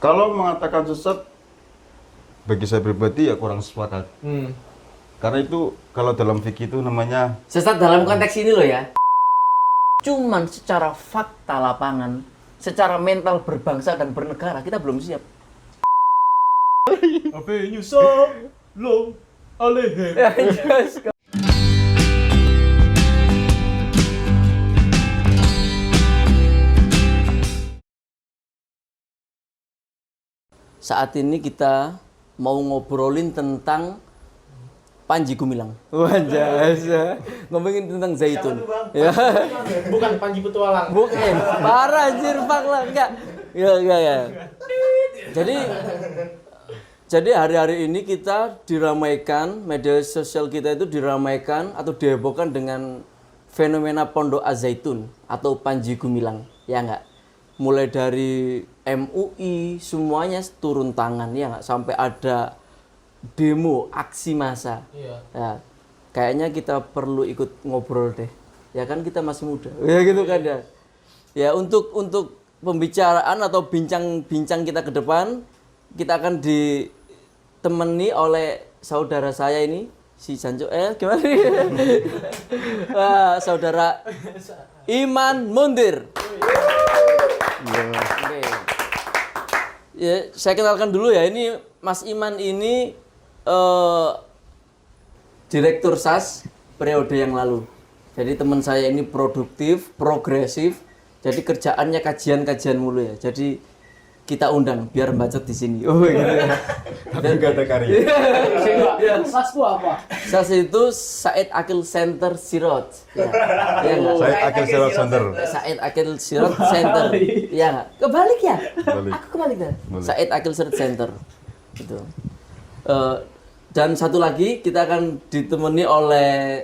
Kalau mengatakan sesat, bagi saya pribadi ya kurang sepakat. Karena itu kalau dalam fikih itu namanya Sesat dalam konteks ini loh ya. Cuman secara fakta lapangan, secara mental berbangsa dan bernegara kita belum siap. Avenue Shalom Alehem. Saat ini kita mau ngobrolin tentang Panji Gumilang. Wah, jasa. Ngomongin tentang zaitun. Ya. Bukan Panji Petualang. Bukan. Parah anjir, Pak lah. Enggak. Ya. Jadi hari-hari ini kita diramaikan, media sosial kita itu diramaikan atau dihebohkan dengan fenomena Pondok Az-Zaitun atau Panji Gumilang. Ya enggak? Mulai dari MUI semuanya turun tangan ya enggak, sampai ada demo, aksi massa. Iya. Ya, kayaknya kita perlu ikut ngobrol deh. Ya kan kita masih muda. Ya gitu kan ya. Ya untuk pembicaraan atau bincang-bincang kita ke depan, kita akan ditemani oleh saudara saya ini, si Janjo. Gimana nih? Wah, saudara Iman Mundir. Oke. Ya, saya kenalkan dulu ya. Ini Mas Iman ini direktur SAS periode yang lalu. Jadi teman saya ini produktif, progresif. Jadi kerjaannya kajian-kajian mulu ya. Jadi kita undang biar bacot di sini. Oh gitu ya. tapi nggak ada karya. Sasku apa? SAS itu Said Akil Center Sirot. Ya. Ya enggak? Saya Akil Sirot Center. Said Akil Sirot Center. Iya enggak? Kebalik ya? Balik. Aku kebalik dah. Boleh. Said Akil Sirot Center. Gitu. Dan satu lagi kita akan ditemani oleh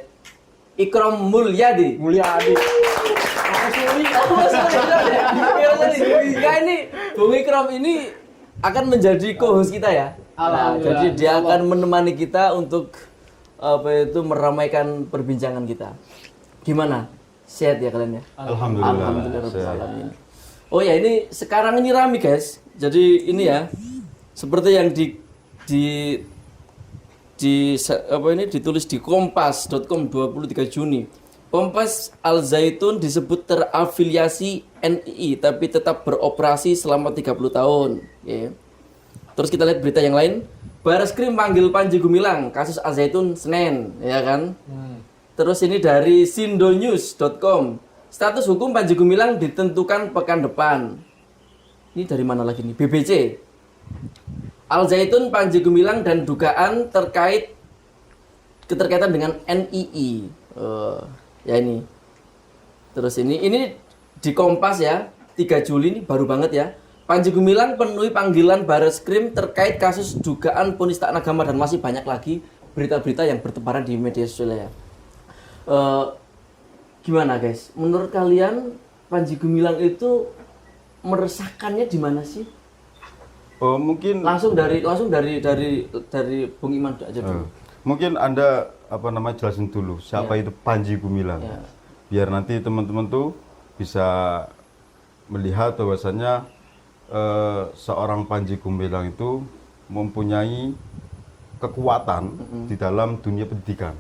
Ikram Mulyadi. Mulyadi. Nah, ini Bung Ikram ini akan menjadi co-host kita ya. Nah, jadi dia akan menemani kita untuk meramaikan perbincangan kita. Gimana? Sehat ya kalian ya? Alhamdulillah. Rabbil alamin. Oh ya, ini sekarang ini rame guys. Jadi ini ya, seperti yang ditulis di kompas.com 23 Juni. Pompas Al-Zaitun disebut terafiliasi NII tapi tetap beroperasi selama 30 tahun. Okay. Terus kita lihat berita yang lain. Bareskrim panggil Panji Gumilang, kasus Al-Zaitun Senin, ya kan? Terus ini dari sindonews.com. Status hukum Panji Gumilang ditentukan pekan depan. Ini dari mana lagi nih? BBC. Al-Zaitun, Panji Gumilang dan dugaan keterkaitan dengan NII. Ya ini. Terus ini di Kompas ya, 3 Juli ini baru banget ya. Panji Gumilang penuhi panggilan Bareskrim terkait kasus dugaan penistaan agama dan masih banyak lagi berita-berita yang bertebaran di media sosial ya. Gimana guys? Menurut kalian Panji Gumilang itu meresahkannya di mana sih? Mungkin Langsung dari Bung Iman aja dulu. mungkin Anda jelasin dulu siapa Ya. itu Panji Gumilang. Ya. Biar nanti teman-teman tuh bisa melihat bahwasannya seorang Panji Gumilang itu mempunyai kekuatan di dalam dunia pendidikan.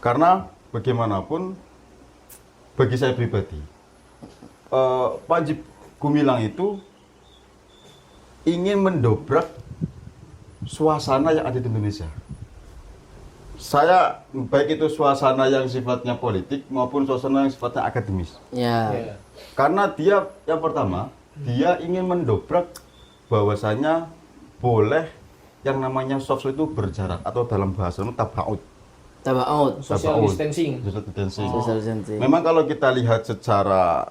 Karena bagaimanapun bagi saya pribadi Panji Gumilang itu ingin mendobrak suasana yang ada di Indonesia. Saya baik itu suasana yang sifatnya politik maupun suasana yang sifatnya akademis. Ya. Karena dia yang pertama, dia ingin mendobrak bahwasanya boleh yang namanya soft skill itu berjarak atau dalam bahasa tabaut. Tabaut. Social Tabaut. distancing. Social distancing. Social distancing. Memang kalau kita lihat secara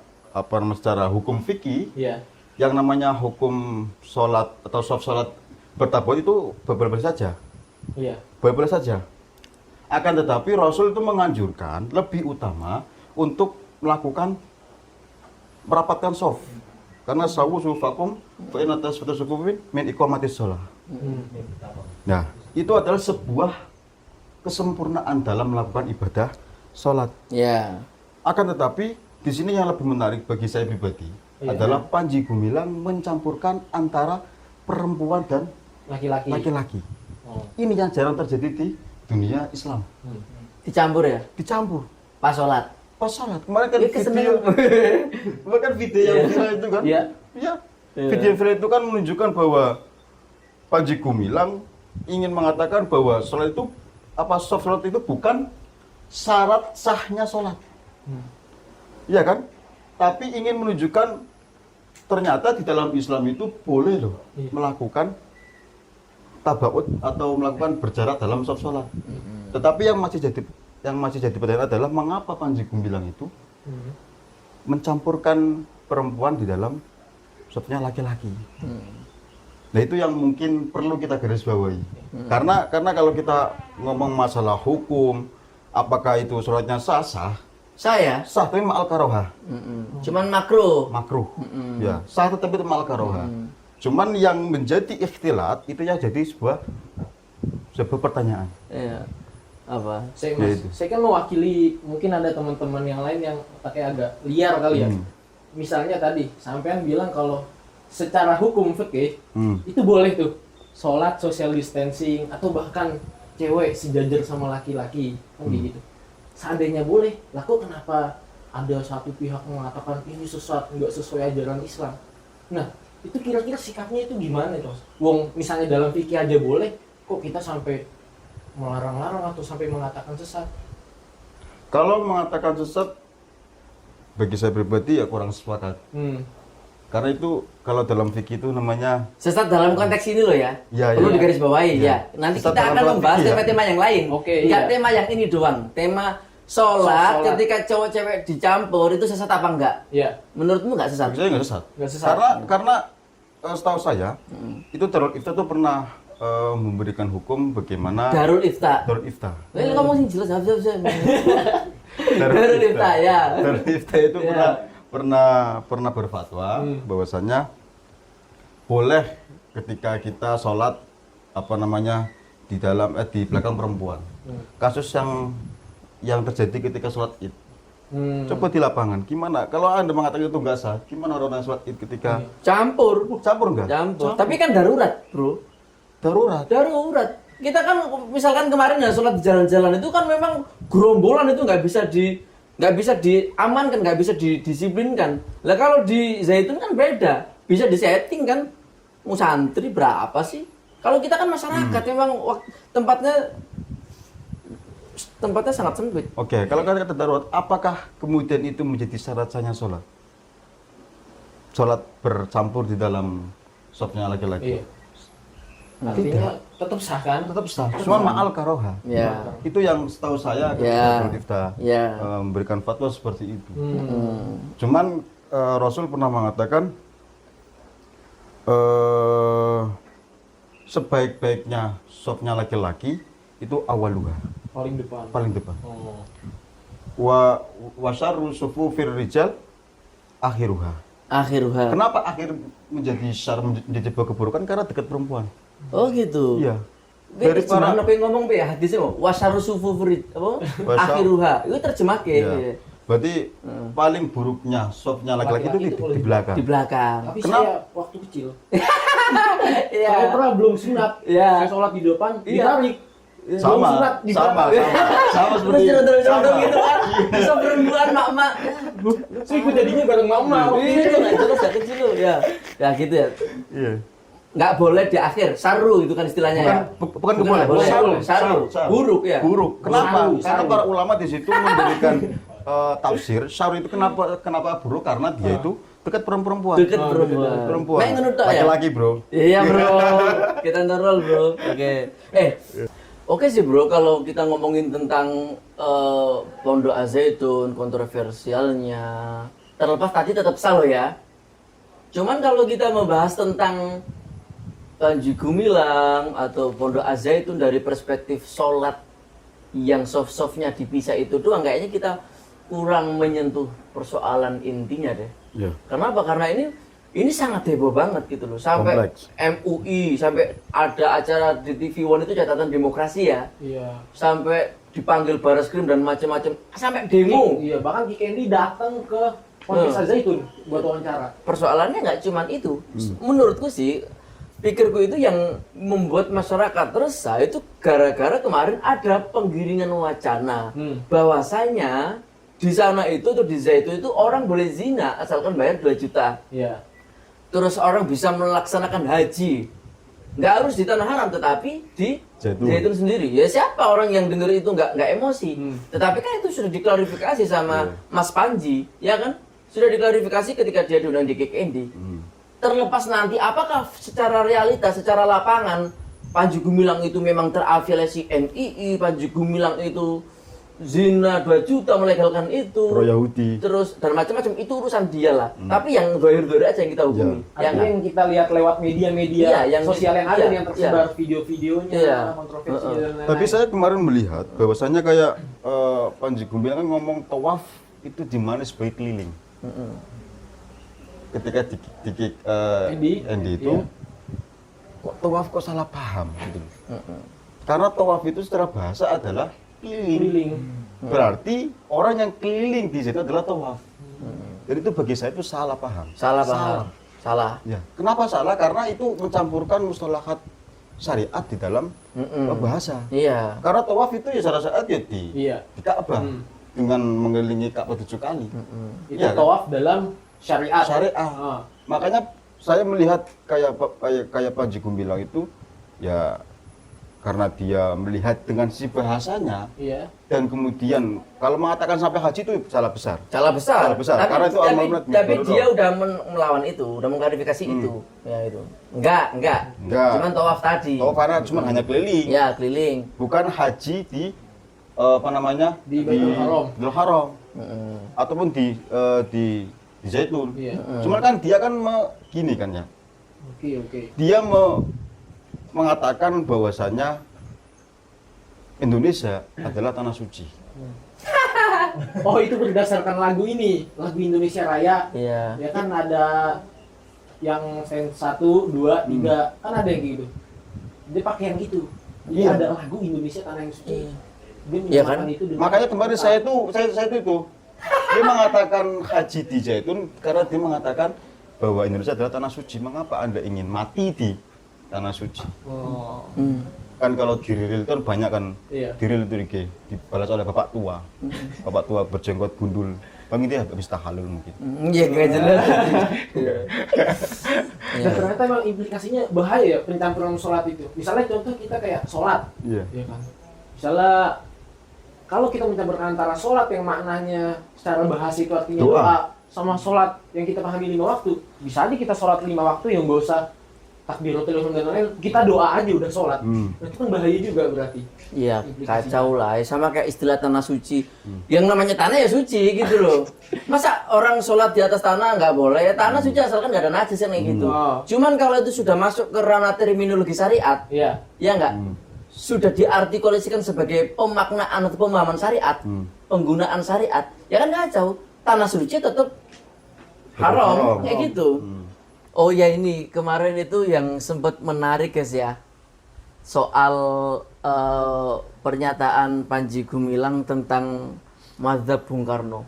secara hukum fikih, Iya. yang namanya hukum sholat atau soft sholat bertabaut itu boleh saja. Iya. Boleh saja. Akan tetapi Rasul itu menganjurkan lebih utama untuk melakukan merapatkan soft. Karena sawu sufakum fa inna tasfatukum min iqamatis shalah. Nah, itu adalah sebuah kesempurnaan dalam melakukan ibadah sholat. Ya. Akan tetapi di sini yang lebih menarik bagi saya pribadi, Iya. adalah Panji Gumilang mencampurkan antara perempuan dan Laki-laki. laki-laki. Oh. Ini yang jarang terjadi di dunia Islam. Dicampur ya? Dicampur Pas sholat. pas sholat. Kemarin kan Iya, video, kesenangan. kemarin kan video yang Iya. viral itu kan. Iya. Iya. Iya. Video yang viral itu kan menunjukkan bahwa Panji Gumilang ingin mengatakan bahwa sholat itu sholat itu bukan syarat sahnya sholat. Iya kan? Tapi ingin menunjukkan ternyata di dalam Islam itu boleh loh Iya. melakukan tabaut atau melakukan berjarak dalam sholat. Tetapi yang masih jadi pertanyaan adalah mengapa Panji Gumilang itu mencampurkan perempuan di dalam safnya laki-laki. Nah itu yang mungkin perlu kita garis bawahi. Karena kalau kita ngomong masalah hukum, apakah itu sholatnya sah? Saya? Sah tapi ma'al karohah. Cuman makruh. Makruh. Ya, sah tetapi itu ma'al karohah. Cuman yang menjadi ikhtilat itu ya jadi sebuah pertanyaan. Iya. Apa? Saya, Ya, itu. saya kan mewakili, mungkin ada teman-teman yang lain yang pakai agak liar kali ya. Misalnya tadi, sampean bilang kalau secara hukum fikih itu boleh tuh sholat social distancing atau bahkan cewek sejajar sama laki-laki kan kayak gitu. Seandainya boleh, lah kok kenapa ada satu pihak mengatakan ini sesat, nggak sesuai ajaran Islam? Nah, itu kira-kira sikapnya itu gimana, Tos? Wong misalnya dalam fikih aja boleh, kok kita sampai melarang-larang atau sampai mengatakan sesat? Kalau mengatakan sesat, bagi saya pribadi ya kurang sepakat. Karena itu kalau dalam fikih itu namanya Sesat dalam konteks ini loh ya. Ya, Perlu ya. digarisbawahi Ya. ya. Nanti Sesat kita dalam akan konteks membahas fikih ya. tema-tema yang lain. Oke, Enggak iya. tema yang ini doang. Tema sholat Sholat. ketika cowok cewek dicampur itu sesat apa enggak? Iya. Menurutmu enggak sesat? bagi saya nggak sesat. Nggak sesat. Karena setahu saya itu Darul Ifta tuh pernah memberikan hukum bagaimana Darul Ifta. Darul Ifta. Ngomong sing jelas habis. Darul Ifta ya. Darul Ifta itu Ya. pernah berfatwa bahwasanya boleh ketika kita sholat di belakang perempuan. Kasus yang terjadi ketika sholat Id. Coba di lapangan, gimana? Kalau Anda mengatakan itu nggak sah, gimana orang sholat Id ketika Campur. campur nggak? Campur. Tapi kan darurat, Bro. Darurat. Darurat. Kita kan misalkan kemarin ya sholat di jalan-jalan itu kan memang gerombolan itu nggak bisa diamankan, nggak bisa didisiplinkan. Lah kalau di Zaitun kan beda, bisa disetting kan. Mau santri berapa sih? Kalau kita kan masyarakat memang tempatnya sangat sempit. Oke, kalau kata darurat, apakah kemudian itu menjadi syarat sahnya sholat? Sholat bercampur di dalam shopnya laki-laki? Iya. Artinya tetap sah kan? Tetap sah, cuma ma'al karoha. Ya. Itu yang setahu saya ketika Ya. Darul Ifta Ya. memberikan fatwa seperti itu. Cuman Rasul pernah mengatakan sebaik-baiknya shopnya laki-laki itu awaluha, Paling depan. paling depan. Oh. Wa syarru sufufir rijal akhiruha. Akhiruha. Kenapa akhir menjadi sebuah keburukan? Karena dekat perempuan. Oh gitu. Iya. Dari Dari para mana pengen ngomong ya hadisnya mau wasaru sufufurit apa? Wasar- Akhiruha. Itu terjemah ke. Iya. Berarti paling buruknya shopnya laki-laki itu Laki-laki di belakang. Di belakang. Tapi Kenapa? saya waktu kecil, Iya. saya pernah belum sunat, Iya. saya sholat di depan, Iya. ditarik. Belum sunat, di sama Terus seperti terus sama. gitu kan. Bisa perempuan mak-mak. Saya ikut jadinya bareng mama. Iya, enggak jelas gak kecil lo ya. Ya gitu ya. Iya. Nggak boleh di akhir, saru itu kan istilahnya ya. Bukan boleh, boleh. saru. Buruk ya. Buruk. Kenapa? Saru, Karena saru. para ulama di situ memberikan tafsir saru itu kenapa buruk? Karena dia itu dekat perempuan. Deket perempuan. Mek ngono tok ya. Laki-laki, Bro. Iya bro, kita ngerol bro. Oke. Oke sih bro, kalau kita ngomongin tentang Pondok Az-Zaitun, kontroversialnya, terlepas tadi tetap salah ya. Cuman kalau kita membahas tentang Panji Gumilang atau Pondok Az-Zaitun dari perspektif sholat yang soft-softnya dipisah itu doang, kayaknya kita kurang menyentuh persoalan intinya deh. Iya. Kenapa? Karena ini sangat heboh banget gitu loh. Sampai Kompleks. MUI, sampai ada acara di TV One itu catatan demokrasi ya. Iya. Sampai dipanggil Bareskrim dan macam-macam, sampai demo. Iya, bahkan Ki Kendi datang ke Ponpes Al-Zaitun buat wawancara. Persoalannya nggak cuman itu. Menurutku sih, pikirku itu yang membuat masyarakat resah itu gara-gara kemarin ada penggiringan wacana bahwasanya di sana itu atau di Zaitun itu orang boleh zina asalkan bayar 2 juta. Iya. Terus orang bisa melaksanakan haji. Nggak harus di tanah haram, tetapi di Zaitun sendiri. Ya siapa orang yang dengar itu nggak emosi. Tetapi kan itu sudah diklarifikasi sama Mas Panji, ya kan? Sudah diklarifikasi ketika dia diundang di Kick Andy. Terlepas nanti apakah secara realitas, secara lapangan Panji Gumilang itu memang terafiliasi NII, Panji Gumilang itu zina 2 juta melegalkan itu, Pro Yahudi. terus dan macam-macam, itu urusan dia lah. Tapi yang dohir-dohir aja yang kita hukumi. Ya Artinya nggak? yang kita lihat lewat media-media Iya, yang- sosial yang ada iya, yang tersebar video-videonya, Iya. kontroversi dan lain-lain. Tapi saya kemarin melihat bahwasannya kayak Panji Gumilang kan ngomong tawaf itu di mana sebagai keliling. Ketika di Andy itu iya. kok tawaf kok salah paham gitu. Karena tawaf itu secara bahasa adalah keliling. Keliling. Berarti orang yang keliling di situ adalah tawaf. Jadi itu bagi saya itu salah paham. Salah paham. Salah. Ya. Kenapa salah? Karena itu mencampurkan mustalahat syariat di dalam bahasa. Iya. Karena tawaf itu ya salah satu ya di Iya. Ka'bah dengan mengelilingi Ka'bah 7 kali. Itu Iya kan? tawaf dalam syariat. Syariah. Ah. Makanya saya melihat kayak Panji Gumilang itu ya karena dia melihat dengan si bahasanya Iya. dan kemudian kalau mengatakan sampai haji itu salah besar. Salah besar. Salah besar. Karena itu amanat tapi Mubarak. dia udah melawan itu, udah mengklarifikasi itu. Ya itu. Enggak. Enggak. Cuman tawaf tadi. Oh, karena cuma hanya keliling. Ya, keliling. Bukan haji di apa namanya? Di Baitul Haram. Baitul Haram. Ataupun di Zaitun. Iya. Cuman kan dia kan gini kan ya. Oke. Dia mengatakan bahwasanya Indonesia adalah tanah suci. Oh, itu berdasarkan lagu ini, lagu Indonesia Raya. Iya. Ya kan ada yang sense 1, 2, 3, kan ada yang gitu. Dia pakai yang itu. Jadi Iya. ada lagu Indonesia Tanah yang Suci. Dia Iya kan? menyamakan itu dengan Makanya kemarin saya itu dia mengatakan haji di Zaitun karena dia mengatakan bahwa Indonesia adalah tanah suci. Mengapa Anda ingin mati di tanah suci? Oh. Kan kalau di Riril kan banyak kan, Iya. di Riril itu dibalas oleh bapak tua. Bapak tua berjenggot gundul. Bang itu habis tahalul mungkin. Iya, enggak jelas. Dan ternyata emang implikasinya bahaya ya pencampuran sholat itu. Misalnya contoh kita kayak sholat, Iya. ya kan. Misalnya kalau kita mencampurkan antara sholat yang maknanya secara bahasa itu artinya Doa. doa, sama sholat yang kita pahami 5 waktu, bisa aja kita sholat 5 waktu yang gak usah takbiratul ihram dan lain-lain, kita doa aja udah sholat. Nah, itu kan bahaya juga berarti. Iya, Implikasinya. kacau lah. Sama kayak istilah tanah suci. Yang namanya tanah ya suci gitu loh. Masa orang sholat di atas tanah nggak boleh? Tanah suci asalkan nggak ada najis yang kayak gitu. Oh. Cuman kalau itu sudah masuk ke ranah terminologi syariat, Iya. ya nggak? Sudah diartikulasikan sebagai pemaknaan atau pemahaman syariat, penggunaan syariat, ya kan kacau. Tanah suci tetap haram, haram. kayak gitu. Oh ya, ini kemarin itu yang sempat menarik guys ya, soal pernyataan Panji Gumilang tentang mazhab Bung Karno.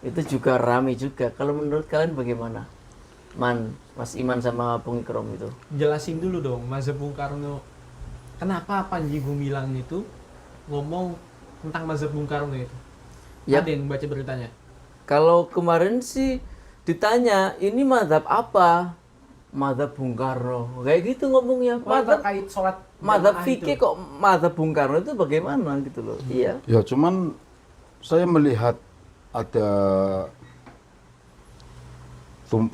Itu juga rame juga. Kalau menurut kalian bagaimana? Mas Iman sama Bung Ikrom itu. Jelasin dulu dong, mazhab Bung Karno. Kenapa Panji Gumilang itu ngomong tentang mazhab Bung Karno itu? Ya. Ada yang baca beritanya? Kalau kemarin sih ditanya, ini mazhab apa? Mazhab Bung Karno. Kayak gitu ngomongnya. Mazhab terkait sholat mazhab jamaah fikih itu. kok mazhab Bung Karno itu bagaimana gitu loh. Iya. Ya cuman saya melihat ada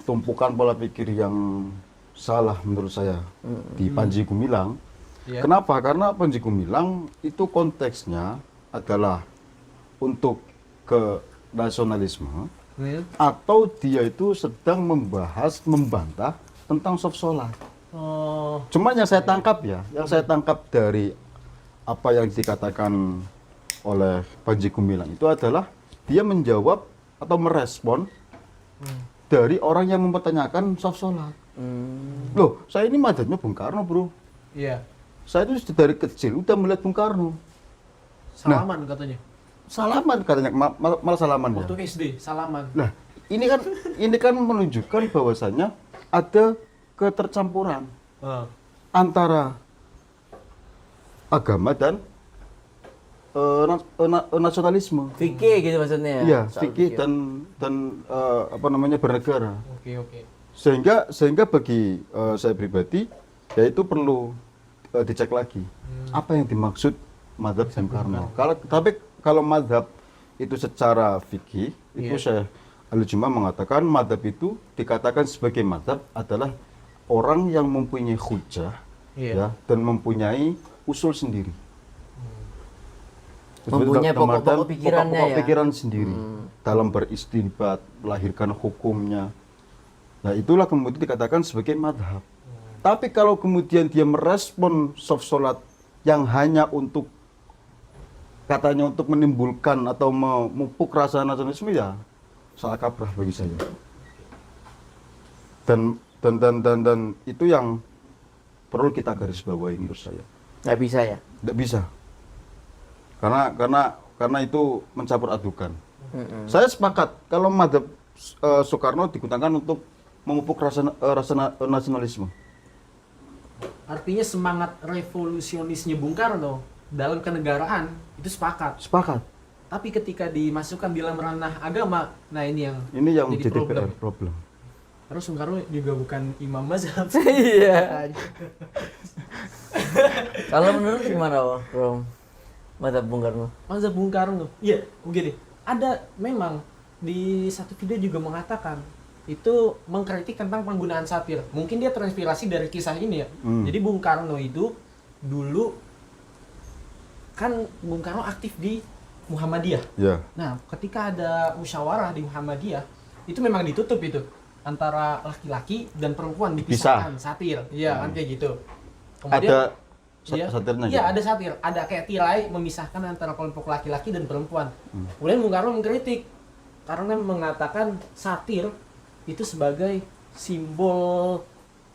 tumpukan pola pikir yang salah menurut saya di Panji Gumilang. Iya. Kenapa? Karena Panji Gumilang itu konteksnya adalah untuk ke nasionalisme atau dia itu sedang membantah tentang soft sholat. Oh, Cuman yang saya tangkap dari apa yang dikatakan oleh Panji Gumilang itu adalah dia menjawab atau merespon dari orang yang mempertanyakan soft sholat. Loh, saya ini mazhabnya Bung Karno, bro. iya. Saya itu dari kecil udah melihat Bung Karno. Salaman katanya. salaman katanya, malah salaman ya. Waktu SD salaman. Nah, ini kan menunjukkan bahwasanya ada ketercampuran antara agama dan nasionalisme. Fikih gitu maksudnya. Iya, Soal fikih dan apa namanya bernegara. Oke. Sehingga bagi saya pribadi ya itu perlu dicek lagi apa yang dimaksud mazhab Bung Karno. Tapi kalau mazhab itu secara fikih itu saya Al-Juma mengatakan mazhab itu dikatakan sebagai mazhab adalah orang yang mempunyai hujah ya dan mempunyai usul sendiri. Mempunyai Dalam artian pokok-pokok pikirannya pokok-pokok ya. pikiran sendiri dalam beristinbat, melahirkan hukumnya. Nah, itulah kemudian dikatakan sebagai madhab. Tapi kalau kemudian dia merespon soft sholat yang hanya untuk katanya untuk menimbulkan atau memupuk rasa nasionalisme ya salah kaprah bagi saya. Dan itu yang perlu kita garis bawahi menurut saya. Nggak bisa ya. Tidak bisa. Karena itu mencampur adukan. Saya sepakat kalau mazhab Soekarno digunakan untuk memupuk rasa nasionalisme. Artinya semangat revolusionisnya Bung Karno dalam kenegaraan itu sepakat. Sepakat. Tapi ketika dimasukkan dalam ranah agama, nah ini yang jadi problem. Terus Bung Karno juga bukan imam mazhab. Iya. Kalau menurut gimana, Bro? Mazhab Bung Karno. Mazhab Bung Karno. Iya, begini. Ada memang di satu video juga mengatakan itu mengkritik tentang penggunaan satir. Mungkin dia terinspirasi dari kisah ini ya. Jadi Bung Karno itu dulu kan Bung Karno aktif di Muhammadiyah. Ya. Nah, ketika ada musyawarah di Muhammadiyah, itu memang ditutup itu antara laki-laki dan perempuan dipisahkan satir. Iya, kan kayak gitu. Ada Iya, satirnya iya gitu? ada satir, ada kayak tirai memisahkan antara kelompok laki-laki dan perempuan. Kemudian Bung Karno mengkritik karena mengatakan satir itu sebagai simbol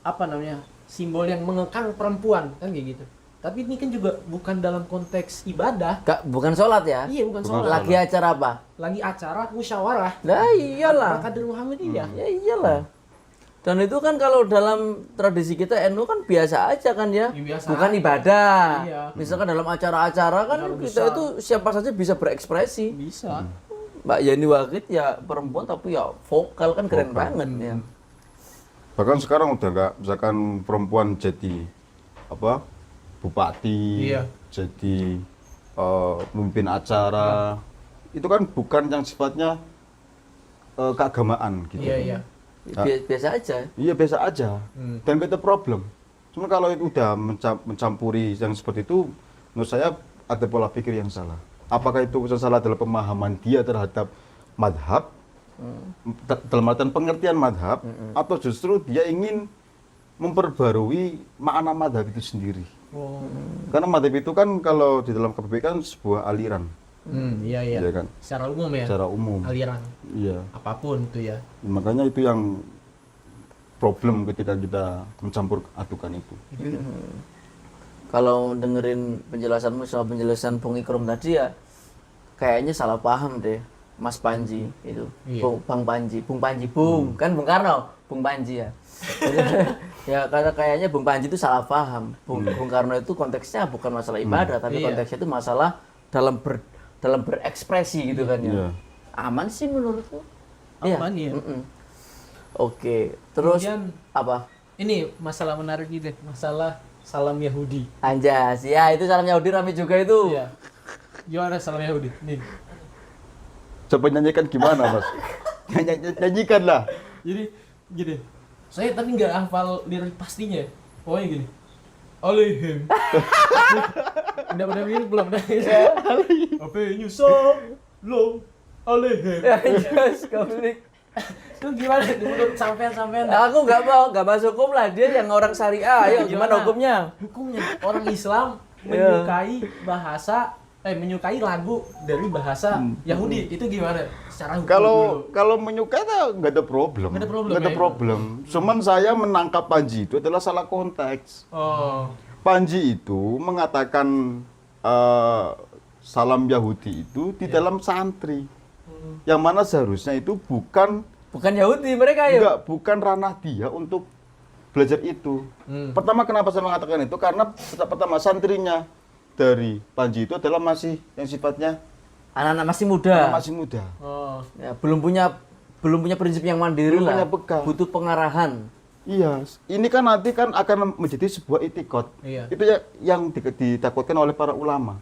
apa namanya, simbol yang mengekang perempuan kan kayak gitu. Tapi ini kan juga bukan dalam konteks ibadah. Bukan sholat ya? Iya bukan sholat. Lagi acara apa? Lagi acara musyawarah. Nah iyalah. Kader Muhammadiyah. Ya iyalah. Dan itu kan kalau dalam tradisi kita NU kan biasa aja kan ya, Biasa bukan aja. ibadah. Iya. Misalkan dalam acara-acara kan Acara kita besar. itu siapa saja bisa berekspresi. Bisa. Mbak Yeni Wahid ya perempuan tapi ya vokal kan keren banget ya. Bahkan sekarang udah nggak, misalkan perempuan jadi apa bupati, Iya. jadi pemimpin acara, itu kan bukan yang sifatnya keagamaan gitu. Iya, iya. Biasa aja. Iya biasa aja, dan gak ada problem. Cuma kalau itu udah mencampuri yang seperti itu, menurut saya ada pola pikir yang salah. Apakah itu salah dalam pemahaman dia terhadap madhab, dalam artian pengertian madhab, atau justru dia ingin memperbarui makna madhab itu sendiri. Oh. Karena madhab itu kan kalau di dalam KBBI kan sebuah aliran, Iya, iya. ya kan, Secara umum ya. secara umum. Aliran Iya. apapun itu ya. Makanya itu yang problem ketika kita mencampur adukan itu. Kalau dengerin penjelasanmu soal penjelasan Bung Ikrom tadi ya kayaknya salah paham deh Mas Panji itu. Iya. Bang Panji, Bung Panji, kan Bung Karno, Bung Panji ya. Ya karena kayaknya Bung Panji itu salah paham. Bung Karno itu konteksnya bukan masalah ibadah, tapi Iya. konteksnya itu masalah dalam berekspresi gitu kan ya. Iya. Aman sih menurutku. Aman ya. Oke, terus Kemudian- apa? Ini masalah menarik gitu, masalah salam Yahudi. Anjas, ya itu salam Yahudi rame juga itu. Iya. Gimana salam Yahudi? Nih. Coba nyanyikan gimana, Mas? Nyanyikan lah. Jadi gini, saya tapi nggak hafal lirik pastinya. Pokoknya gini. Alehem. Udah begini belum? Apa nyusul lo alehem. Anjas, konflik. Itu gimana menurut sampean-sampean? Aku nggak masuk hukum lah, dia yang orang syariah. Ayo gimana hukumnya? Hukumnya orang Islam menyukai menyukai lagu dari bahasa Yahudi. Itu gimana? Secara hukum dulu. Kalau menyukai nggak ada problem. Nggak ada problem, Nggak ada ya? problem. Cuman saya menangkap Panji itu adalah salah konteks. Oh. Panji itu mengatakan salam Yahudi itu di dalam santri. Yang mana seharusnya itu bukan Yahudi mereka ya. bukan ranah dia untuk belajar itu. Pertama kenapa saya mengatakan itu? Karena pertama santrinya dari Panji itu adalah masih yang sifatnya Anak-anak masih muda. masih muda. Oh. Ya, belum punya prinsip yang mandiri Belum lah. punya bekal. Butuh pengarahan. Iya, ini kan nanti kan akan menjadi sebuah itikot. Iya. Itu yang ditakutkan oleh para ulama.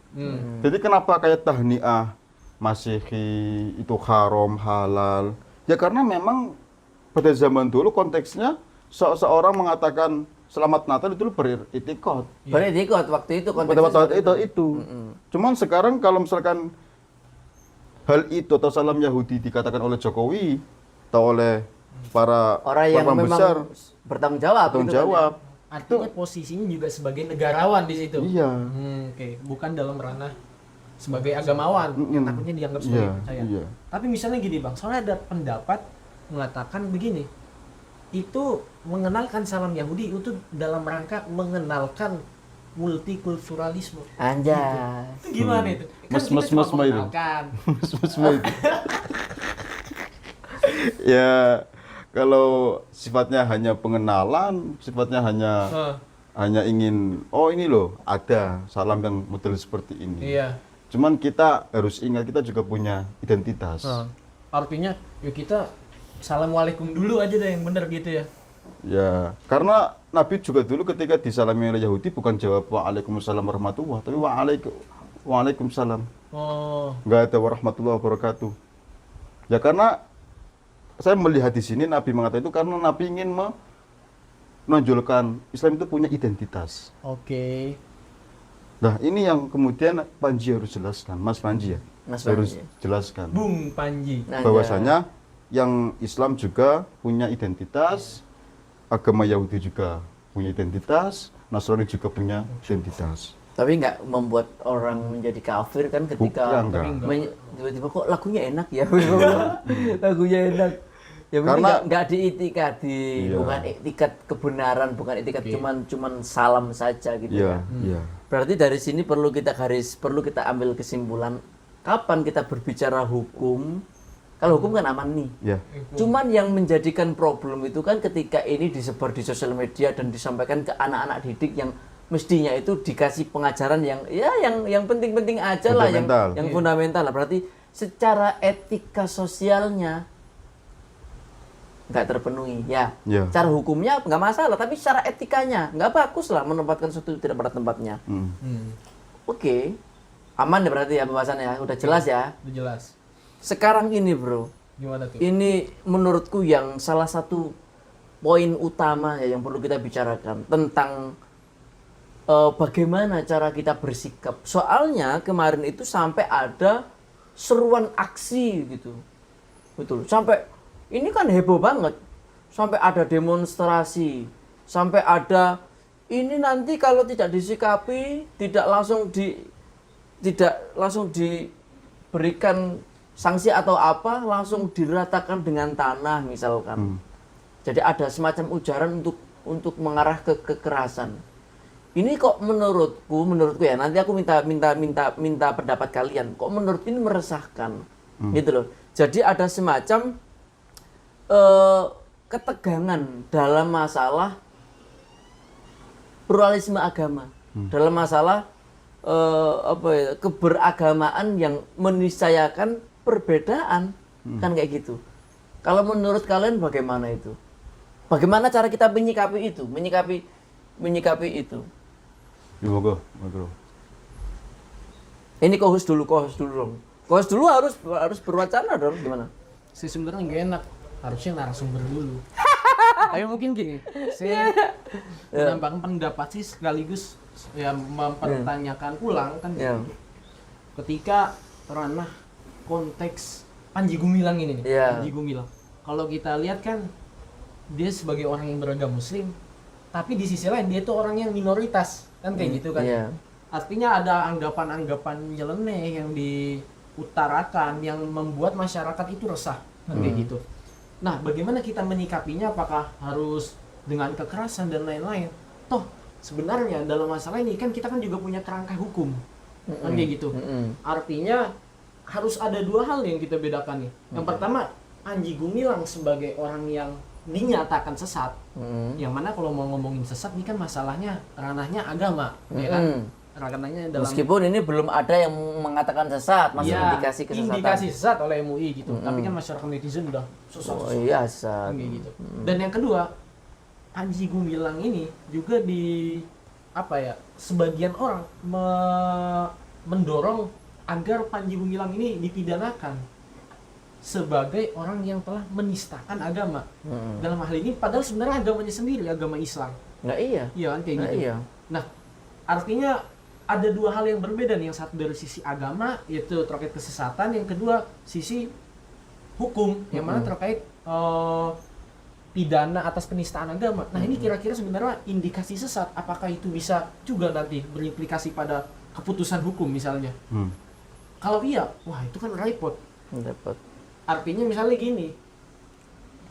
Jadi kenapa kayak tahniah Masehi itu haram, halal? Ya karena memang pada zaman dulu konteksnya seorang mengatakan selamat Natal itu beritikot. Beritikot waktu itu Pada konteksnya waktu itu. Cuman sekarang kalau misalkan hal itu atau salam Yahudi dikatakan oleh Jokowi atau oleh para orang yang ulama memang besar, bertanggung jawab. tanggung gitu kan ya. jawab. Artinya posisinya juga sebagai negarawan di situ. Iya. Oke, bukan dalam ranah sebagai agamawan yang takutnya dianggap sebagai Iya, percaya. iya. Tapi misalnya gini bang, soalnya ada pendapat mengatakan begini, itu mengenalkan salam Yahudi itu dalam rangka mengenalkan multikulturalisme. Anjay. Itu gimana itu? Kan Mas, kita mas, cuma mas, Mail. mengenalkan. Semua itu. Ya kalau sifatnya hanya pengenalan, sifatnya hanya ingin ini loh ada salam yang model seperti ini. Iya. Cuman kita harus ingat kita juga punya identitas. Artinya yuk kita assalamualaikum dulu aja deh yang bener gitu ya. Ya, karena Nabi juga dulu ketika disalami oleh Yahudi bukan jawab waalaikumsalam warahmatullah, tapi waalaikumsalam. Oh. Enggak ada warahmatullahi wabarakatuh. Ya karena saya melihat di sini Nabi mengatakan itu karena Nabi ingin menonjolkan Islam itu punya identitas. Oke. Nah, ini yang kemudian Panji harus jelaskan, Mas Panji ya. Mas harus Panji. jelaskan Bung Panji. Anjay. bahwasanya yang Islam juga punya identitas, agama Yahudi juga punya identitas, Nasrani juga punya identitas. Tapi nggak membuat orang menjadi kafir kan ketika Bukan, enggak. tiba-tiba kok lagunya enak ya. Lagunya enak. Ya mungkin Karena- nggak diitikadi, Iya. bukan etikat kebenaran, bukan etikat cuman salam saja gitu Iya, ya. iya. Berarti dari sini perlu kita ambil kesimpulan kapan kita berbicara hukum. Kalau hukum kan aman nih. Iya. Cuman yang menjadikan problem itu kan ketika ini disebar di sosial media dan disampaikan ke anak-anak didik yang mestinya itu dikasih pengajaran yang penting-penting aja lah, Fundamental. yang fundamental lah. Berarti secara etika sosialnya nggak terpenuhi ya. Ya. Cara hukumnya nggak masalah, tapi secara etikanya nggak bagus lah menempatkan sesuatu tidak pada tempatnya. Oke, aman ya berarti ya pembahasannya, udah jelas ya. Udah jelas. Sekarang ini bro, Gimana tuh? ini menurutku yang salah satu poin utama ya yang perlu kita bicarakan tentang bagaimana cara kita bersikap. Soalnya kemarin itu sampai ada seruan aksi gitu, betul. Sampai ini kan heboh banget, sampai ada demonstrasi, sampai ada ini nanti kalau tidak disikapi tidak langsung diberikan sanksi atau apa, langsung diratakan dengan tanah misalkan. Jadi ada semacam ujaran untuk mengarah ke kekerasan. Ini kok menurutku ya, nanti aku minta pendapat kalian. Kok menurut ini meresahkan, gitu loh. Jadi ada semacam ketegangan dalam masalah pluralisme agama, dalam masalah keberagamaan yang meniscayakan perbedaan, kan kayak gitu. Kalau menurut kalian bagaimana itu? Bagaimana cara kita menyikapi itu? Menyikapi itu. Ya, monggo. Ini co-host dulu dong. Co-host dulu harus berwacana dong, gimana? Sih sebenarnya nggak enak, harusnya narasumber dulu. Tapi mungkin gini, saya menambahkan pendapat sih sekaligus ya mempertanyakan ulang kan. Ya. Ketika ranah konteks Panji Gumilang ini nih, Iya. Panji Gumilang. Kalau kita lihat kan dia sebagai orang yang beragama Muslim, tapi di sisi lain dia itu orang yang minoritas, kan kayak gitu kan. Iya. Artinya ada anggapan-anggapan nyeleneh yang diutarakan yang membuat masyarakat itu resah, kan kayak gitu. Nah, bagaimana kita menyikapinya? Apakah harus dengan kekerasan dan lain-lain? Toh sebenarnya dalam masalah ini kan kita kan juga punya kerangka hukum. kan kayak gitu. Artinya harus ada dua hal yang kita bedakan nih. Yang pertama, Panji Gumilang sebagai orang yang dinyatakan sesat, yang mana kalau mau ngomongin sesat ini kan masalahnya ranahnya agama, ya kan? Ranahnya dalam Meskipun ini belum ada yang mengatakan sesat, masih ya, indikasi kesesatan. indikasi sesat oleh MUI gitu. Tapi kan masyarakat netizen udah sesat. Oh iya, sesat. Kayak gitu. Dan yang kedua, Panji Gumilang ini juga sebagian orang mendorong agar Panji Gumilang ini dipidanakan sebagai orang yang telah menistakan agama. Dalam hal ini padahal sebenarnya agamanya sendiri agama Islam. Nggak iya. Iya kan kayak Nggak gitu. iya. Nah, artinya ada dua hal yang berbeda nih. Yang satu dari sisi agama yaitu terkait kesesatan, yang kedua sisi hukum yang mana terkait pidana atas penistaan agama. Nah, ini kira-kira sebenarnya indikasi sesat, apakah itu bisa juga nanti berimplikasi pada keputusan hukum misalnya? Kalau iya, wah itu kan repot. Dapat. Artinya misalnya gini,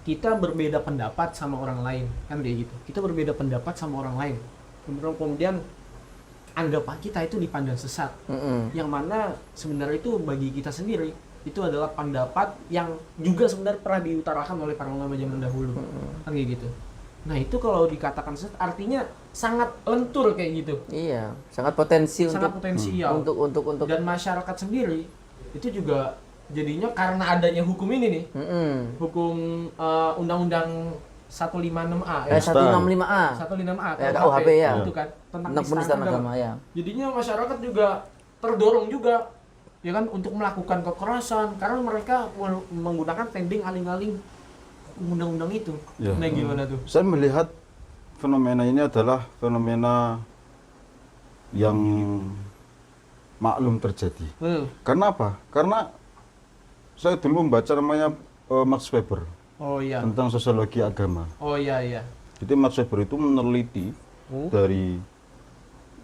kita berbeda pendapat sama orang lain, kan kayak gitu. Kita berbeda pendapat sama orang lain. Kemudian anggapan kita itu dipandang sesat. Yang mana sebenarnya itu bagi kita sendiri itu adalah pendapat yang juga sebenarnya pernah diutarakan oleh para ulama zaman dahulu. Kan kayak gitu. Nah, itu kalau dikatakan sesat artinya sangat lentur kayak gitu. Iya, sangat potensi Sangat untuk potensial. untuk Dan masyarakat sendiri itu juga jadinya karena adanya hukum ini nih. Hukum Undang-Undang 156A ya. 165A. 156A KUHP ya. itu kan tentang Tentang penistaan agama. agama ya. Jadinya masyarakat juga terdorong juga ya kan untuk melakukan kekerasan karena mereka menggunakan tending aling-aling undang-undang itu. Ya. Nah, gimana tuh? Saya melihat fenomena ini adalah fenomena yang maklum terjadi. Karena apa? Karena saya dulu membaca namanya Max Weber Oh iya. tentang sosiologi agama. Oh iya iya. Jadi Max Weber itu meneliti dari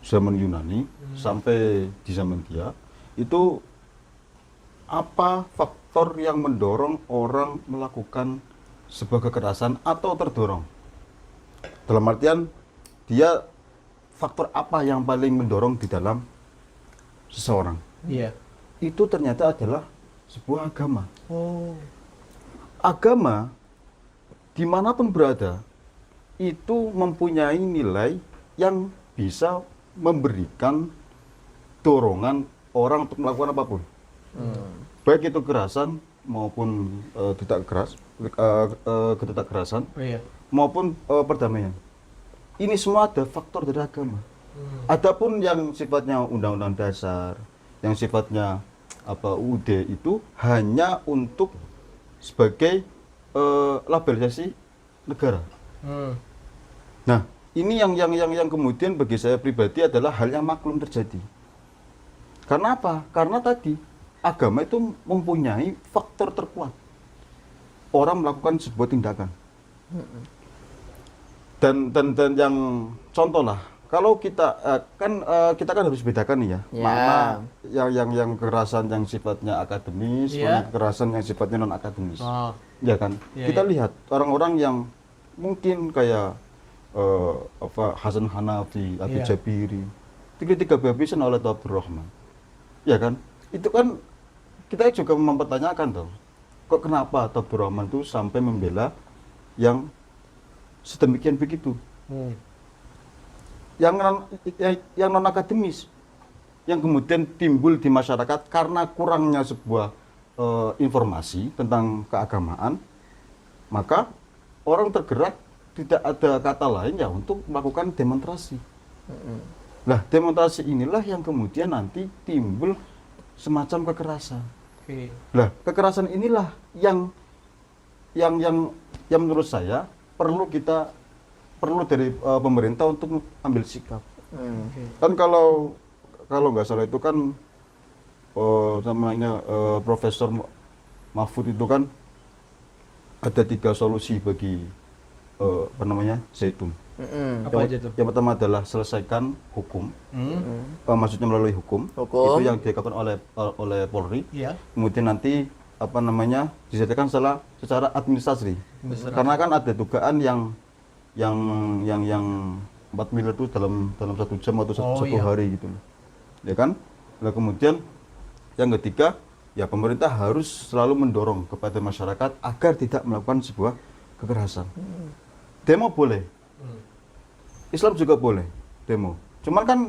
zaman Yunani sampai di zaman dia, itu apa faktor yang mendorong orang melakukan sebuah kekerasan atau terdorong. Dalam artian dia faktor apa yang paling mendorong di dalam seseorang. Iya. Itu ternyata adalah sebuah agama. Oh. Agama dimanapun berada itu mempunyai nilai yang bisa memberikan dorongan orang untuk melakukan apapun, baik itu kekerasan maupun tidak keras, tidak kerasan Oh iya. maupun perdamaian. Ini semua ada faktor dari agama. Adapun yang sifatnya undang-undang dasar, yang sifatnya UUD itu hanya untuk sebagai labelisasi negara. Nah, ini yang kemudian bagi saya pribadi adalah hal yang maklum terjadi. Karena apa? Karena tadi agama itu mempunyai faktor terkuat. Orang melakukan sebuah tindakan. Dan yang contoh lah, kalau kita kita kan harus bedakan nih ya, mana yang kekerasan yang sifatnya akademis, mana kekerasan yang sifatnya non akademis. Ya kan? Kita lihat orang-orang yang mungkin kayak Hasan Hanafi, Abi Jabiri, tiga habisan oleh Abdul Rahman. Ya kan? Itu kan kita juga mempertanyakan tuh, kok kenapa Abdul Rahman itu sampai membela yang sedemikian begitu? Yang non akademis, yang kemudian timbul di masyarakat karena kurangnya sebuah informasi tentang keagamaan, maka orang tergerak, tidak ada kata lain ya untuk melakukan demonstrasi. Nah, demonstrasi inilah yang kemudian nanti timbul semacam kekerasan. Nah, kekerasan inilah yang menurut saya perlu dari pemerintah untuk ambil sikap. Kan kalau nggak salah itu kan namanya Profesor Mahfud itu kan ada 3 solusi bagi Zaitun. Apa aja tuh? Yang pertama adalah selesaikan hukum, maksudnya melalui hukum. Itu yang dilakukan oleh Polri. Kemudian nanti diselesaikan secara administrasi. Karena kan ada dugaan yang 4 miliar itu dalam 1 jam atau satu hari gitu, ya kan? Nah, kemudian yang ketiga, ya pemerintah harus selalu mendorong kepada masyarakat agar tidak melakukan sebuah kekerasan. Demo boleh, Islam juga boleh demo. Cuman kan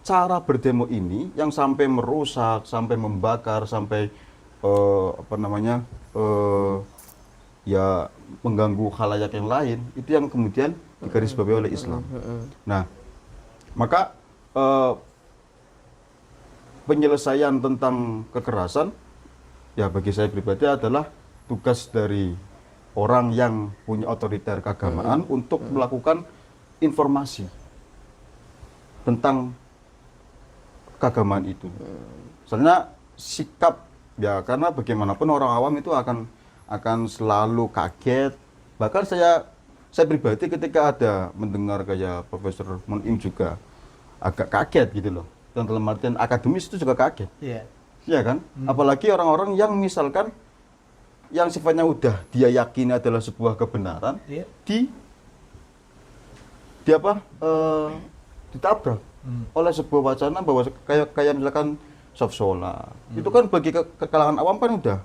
cara berdemo ini yang sampai merusak, sampai membakar, sampai ya mengganggu khalayak yang lain, itu yang kemudian digarisbawahi oleh Islam. Nah, maka penyelesaian tentang kekerasan, ya bagi saya pribadi adalah tugas dari orang yang punya otoriter keagamaan untuk melakukan informasi tentang keagamaan itu. Soalnya sikap, ya karena bagaimanapun orang awam itu akan selalu kaget. Bahkan saya pribadi ketika ada mendengar kayak Profesor Munim juga agak kaget gitu loh. Dan dalam artian akademis itu juga kaget. Iya. Iya kan? Apalagi orang-orang yang misalkan yang sifatnya udah dia yakini adalah sebuah kebenaran, Iya. ditabrak oleh sebuah wacana bahwa kayak misalkan soft solar. Itu kan bagi ke kalangan awam kan udah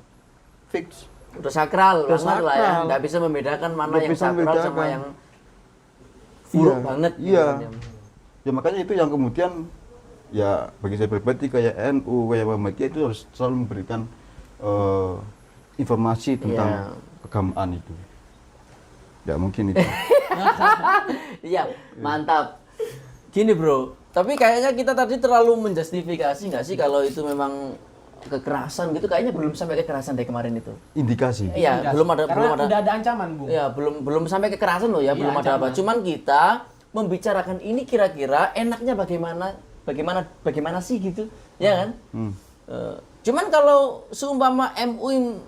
fix. Udah sakral Udah banget lah ya, sakral. nggak bisa membedakan mana Nggak yang bisa sakral sama membedakan. yang buruk Iya, banget. iya. gitu. Ya makanya itu yang kemudian ya bagi saya pribadi kayak NU, kayak Muhammadiyah itu harus selalu memberikan informasi tentang keagamaan itu. Ya mungkin itu. Iya, mantap. Gini bro, tapi kayaknya kita tadi terlalu menjustifikasi nggak sih kalau itu memang kekerasan gitu? Kayaknya belum sampai kekerasan deh kemarin itu. Indikasi. Iya, belum ada. Karena udah ada ancaman, Bung. Ya, belum sampai kekerasan loh ya, Iya, belum ada apa. ancaman. Cuman kita membicarakan ini kira-kira enaknya bagaimana sih gitu, ya kan? Cuman kalau seumpama MUI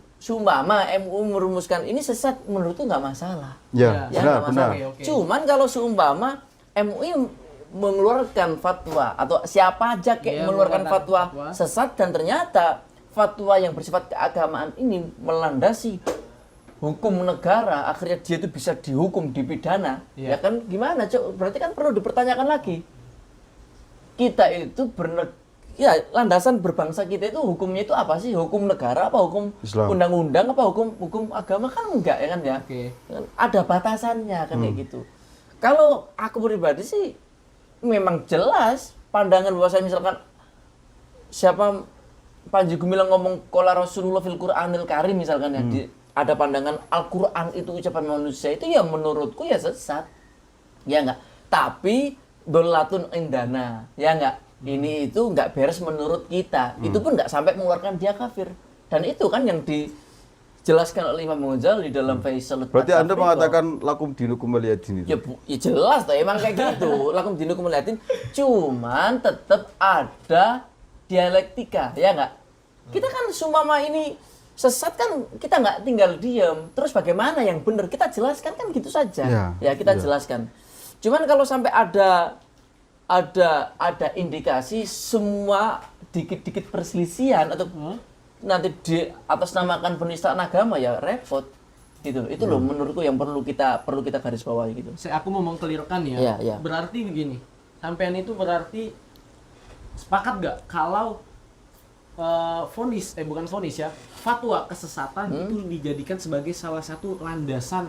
merumuskan ini sesat, menurutku nggak masalah. Ya, Ya, benar, nggak masalah. benar. Oke. Cuman kalau seumpama MUI mengeluarkan fatwa atau siapa aja kayak Iya, mengeluarkan mengeluarkan fatwa fatwa. sesat dan ternyata fatwa yang bersifat keagamaan ini melandasi hukum negara, akhirnya dia itu bisa dihukum, dipidana. Iya. Ya kan gimana, Cok? Berarti kan perlu dipertanyakan lagi. Kita itu ya landasan berbangsa kita itu hukumnya itu apa sih? Hukum negara apa hukum Islam. undang-undang apa hukum agama kan enggak ya kan ya? Oke. Kan ada batasannya kan kayak gitu. Kalau aku pribadi sih memang jelas pandangan bahwa saya misalkan siapa Panji Gumilang ngomong qala Rasulullah fil Qur'anil Karim misalkan ya ada pandangan Al-Qur'an itu ucapan manusia itu ya menurutku ya sesat. Ya enggak? Tapi dolatun indana, ya enggak? Ini itu enggak beres menurut kita. Itu pun enggak sampai mengeluarkan dia kafir. Dan itu kan yang dijelaskan oleh Imam Ghazali di dalam Faisal. Berarti Anda mengatakan lakum dinukum waliyadin itu. Ya jelas tuh emang kayak gitu. Lakum dinukum waliyadin. Cuman tetap ada dialektika, ya enggak? Kita kan sumama ini sesat kan kita nggak tinggal diam. Terus bagaimana yang benar kita jelaskan kan gitu saja. Ya, Ya kita ya. jelaskan. Cuman kalau sampai ada indikasi semua dikit-dikit perselisihan atau nanti di atas namakan penistaan agama ya repot gitu. Itu loh menurutku yang perlu kita garis bawahi gitu. Aku mau mengkelirkan ya. Iya, iya. Berarti begini, sampean itu berarti sepakat nggak kalau bukan vonis ya, fatwa kesesatan itu dijadikan sebagai salah satu landasan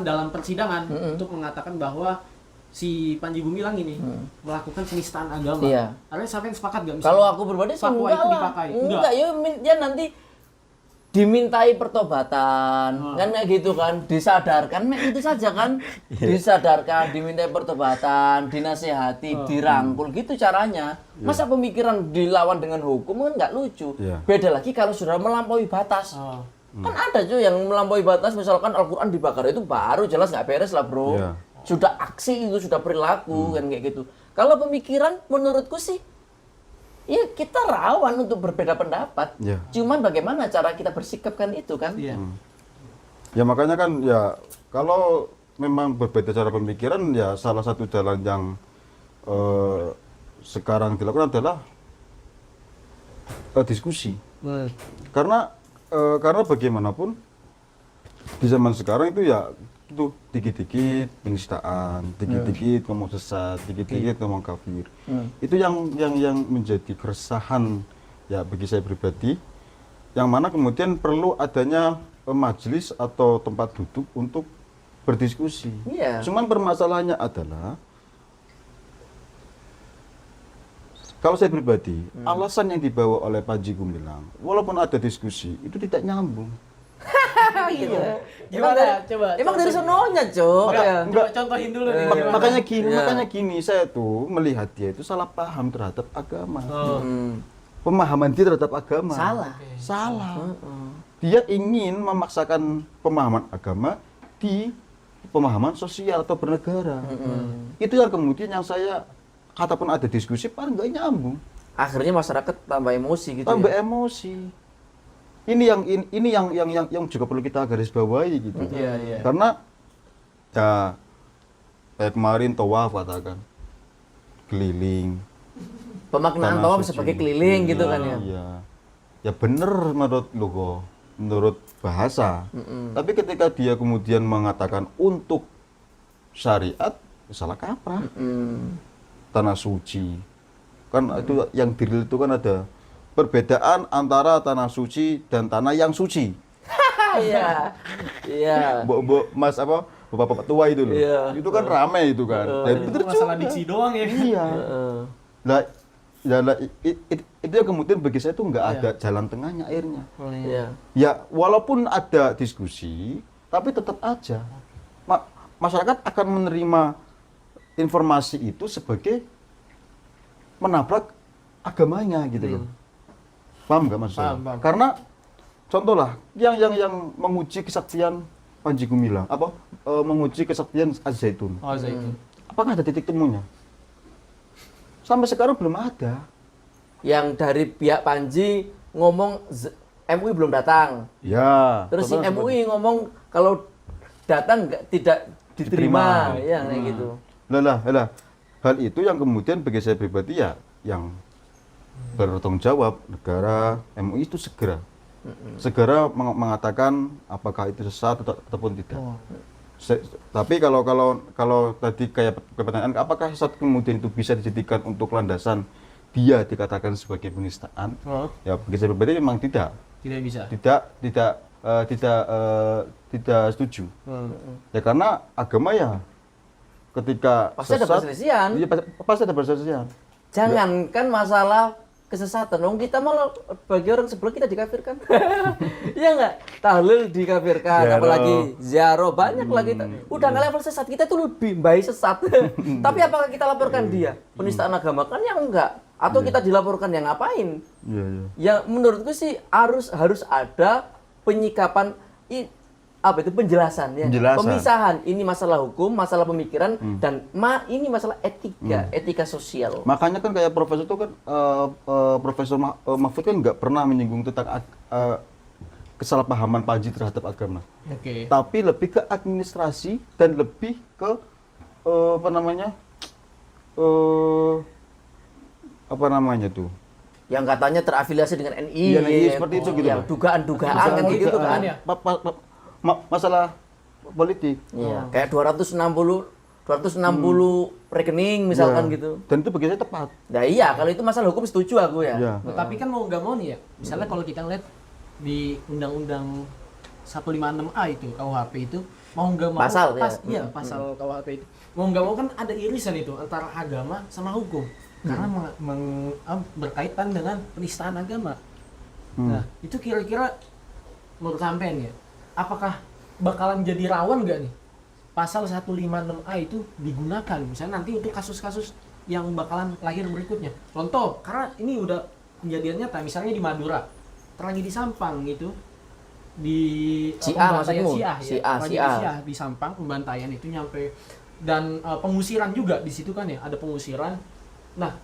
dalam persidangan untuk mengatakan bahwa si Panji Gumilang ini melakukan penistaan agama. Iya. Artinya sampean sepakat nggak? Kalau aku pribadi sih fatwa enggak itu lah. dipakai? Enggak, ya dia nanti dimintai pertobatan, kan kayak gitu kan, disadarkan, itu saja kan, disadarkan, dimintai pertobatan, dinasehati, dirangkul, gitu caranya. Masa pemikiran dilawan dengan hukum kan nggak lucu. Iya. Beda lagi kalau sudah melampaui batas. Kan ada cuy yang melampaui batas, misalkan Al-Quran dibakar, itu baru jelas nggak beres lah bro. Iya. Sudah aksi itu, sudah perilaku, kan kayak gitu. Kalau pemikiran menurutku sih, ya kita rawan untuk berbeda pendapat. Ya. Cuman bagaimana cara kita bersikap kan itu kan? Iya. Ya makanya kan ya kalau memang berbeda cara pemikiran ya salah satu jalan yang sekarang dilakukan adalah diskusi. Karena bagaimanapun di zaman sekarang itu ya itu dikit-dikit penistaan, dikit-dikit ngomong sesat, dikit-dikit ngomong kafir. Itu yang menjadi keresahan ya bagi saya pribadi, yang mana kemudian perlu adanya majelis atau tempat duduk untuk berdiskusi. Iya. Cuman permasalahannya adalah kalau saya pribadi, alasan yang dibawa oleh Panji Gumilang, walaupun ada diskusi, itu tidak nyambung. Gitu. Gimana? Coba. Emang dari sononya, Cok. Ya. Coba contohin dulu nih. gimana? Makanya gini, saya tuh melihat dia itu salah paham terhadap agama. Hmm. Pemahaman dia terhadap agama. Salah. Dia ingin memaksakan pemahaman agama di pemahaman sosial atau bernegara. Itu yang kemudian yang saya katakan ada diskusi, paling nggak nyambung. Akhirnya masyarakat tambah emosi gitu. Tambah ya? emosi. Ini yang juga perlu kita garis bawahi gitu. Iya. Karena ya kayak kemarin tawaf katakan keliling. Pemaknaan Tanah tawaf suci. sebagai keliling gitu kan ya. Iya. Ya bener menurut logo, menurut bahasa. Tapi ketika dia kemudian mengatakan untuk syariat, salah kaprah. Tanah suci. Kan itu yang diril itu kan ada perbedaan antara tanah suci dan tanah yang suci. Iya. Iya. Mbok Mas apa bapak-bapak tua itu loh. Iya. Itu kan ramai itu kan. Dan Itu bener masalah juga. diksi doang ya. Iya. Lah, itu yang kemudian bagi saya tuh nggak ada jalan tengahnya akhirnya. Iya. Ya walaupun ada diskusi, tapi tetap aja masyarakat akan menerima informasi itu sebagai menabrak agamanya gitu loh. Paham nggak maksud saya? Paham. Karena contoh lah yang menguji kesaktian Panji Gumilang, menguji kesaktian Az-Zaitun. Oh, Zaitun. Apakah ada titik temunya? Sampai sekarang belum ada. Yang dari pihak Panji ngomong MUI belum datang. Ya. Terus si contohnya MUI ngomong kalau datang tidak diterima, Diterima. ya kayak gitu. Lah. Hal itu yang kemudian bagi saya pribadi ya yang bertanggung jawab negara MUI itu segera mengatakan apakah itu sesat ataupun tidak. Tapi kalau tadi kayak pertanyaan apakah sesat kemudian itu bisa dijadikan untuk landasan dia dikatakan sebagai penistaan? Ya bagi saya pribadi memang tidak. Tidak bisa. Tidak setuju. Ya karena agama ya ketika Pasti ada perselisihan. Iya, pasti ada perselisihan. Jangankan masalah kesesatan, dong kita malah bagi orang sebelah kita dikafirkan. Iya nggak? Tahlil dikafirkan, Ziarah. apalagi ziarah banyak lagi. Udah nggak level sesat, kita itu lebih baik sesat. Tapi apakah kita laporkan dia penistaan agama? Kan yang enggak. Atau kita dilaporkan yang ngapain? Iya. Ya menurutku sih harus ada penyikapan penjelasan ya. Penjelasan. Pemisahan ini masalah hukum, masalah pemikiran dan ini masalah etika sosial. Makanya kan kayak profesor itu kan Profesor Mahfud kan nggak pernah menyinggung tentang kesalahpahaman Panji terhadap agama. Oke. Tapi lebih ke administrasi dan lebih ke apa namanya tuh? Yang katanya terafiliasi dengan NI. Iya, NI seperti itu gitu, Yang Pak. dugaan-dugaan kan gitu Dugaan. kan. ya? Masalah politik. Iya, kayak 260 rekening misalkan Ya. gitu. Dan itu bagi saya tepat. Nah iya, kalau itu masalah hukum setuju aku ya. Ya. Tapi kan mau nggak mau nih ya, misalnya kalau kita ngeliat di Undang-Undang 156A itu KUHP itu mau nggak mau Pasal, ya. iya pasal KUHP itu mau nggak mau kan ada irisan itu antara agama sama hukum karena berkaitan dengan penistaan agama. Nah itu kira-kira menurut sampean ya, apakah bakalan jadi rawan nggak nih pasal 156A itu digunakan misalnya nanti untuk kasus-kasus yang bakalan lahir berikutnya? Contoh, karena ini udah kejadian nyata, misalnya di Madura, terlagi di Sampang itu, di Siah pembantaian maksudmu? Siah, Siah, Lagi di Siah. Siah, di Sampang pembantaian itu nyampe dan pengusiran juga di situ kan ya, ada pengusiran. Nah,